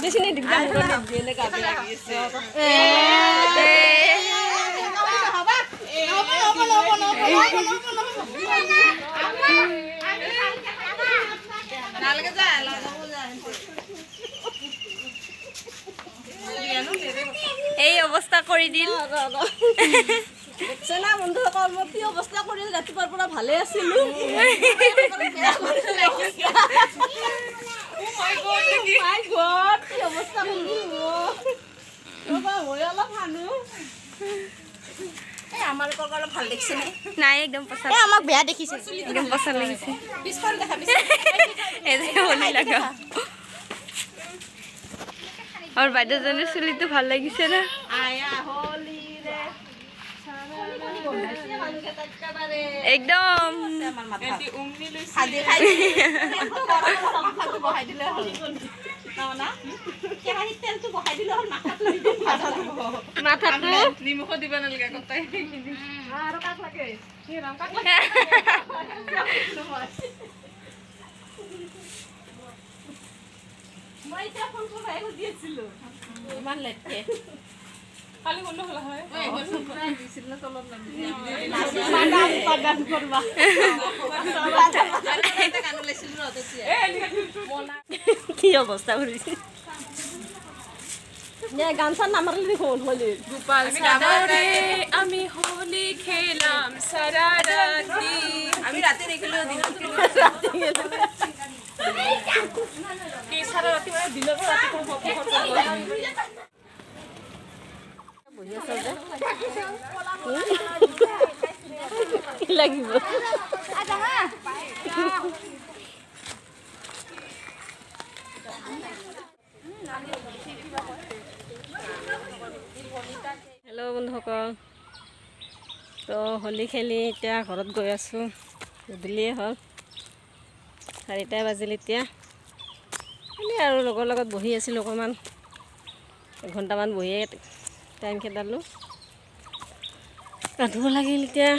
বেছি নি দিগদাৰ নিদিয়ে নে গাবি লাগি আছে নালগে যা লাগাবো যা এই অৱস্থা কৰি দিল চেনা বন্ধুসকল মই কি অৱস্থা কৰিল ৰাতিপুৱাৰ পৰা ভালে আছিলো মাই গড কি অৱস্থা কৰিল ৰবা মই অলপ হানো এই আমাৰ কল অলপ ভাল দেখিছে নাই একদম পচন্দ এই আমাক বেয়া দেখিছে একদম পচন্দ লাগিছে পিছখন দেখা এই যে হলি লাগা और বাইদেউজনীৰ চুলিটো ভাল লাগিছে না আয়া হলি রে একদম এটি উংলি লইছি খাদি খাদি মাথাটো বহাই দিলে হল না কেৰাহী তেলটো বহাই দিলে হল মাথাটো নিমখ দিবা নালগে কতাই আৰু কাক লাগে কি ৰাম কাক লাগে মই এটা ফোন কৰাই দিছিল ইমান লেটকে খালি বন্ধ হলা হয় এই ফোন কৰাই দিছিল না তলত লাগি পাগান কৰবা আৰু এটা কান লৈছিল ৰতে মনা কি অৱস্থা কৰিছে নে গান চান নামাৰলি দেখোন হলি গোপাল সাগৰে আমি হোলি খেলাম সাৰা ৰাতি আমি ৰাতে দেখিলো দিনত কি সাৰা ৰাতি মানে দিনৰ পৰা ৰাতি কোন কি লাগিব হেল্ল' বন্ধুসকল তো হোলী খেলি এতিয়া ঘৰত গৈ আছোঁ গধূলিয়ে হ'ল 4টা বাজিল এতিয়া এনেই আৰু লগৰ লগত বহি আছিলোঁ অকণমান এঘণ্টামান বহিয়ে টাইম খেদালোঁ গা ধুব লাগিল এতিয়া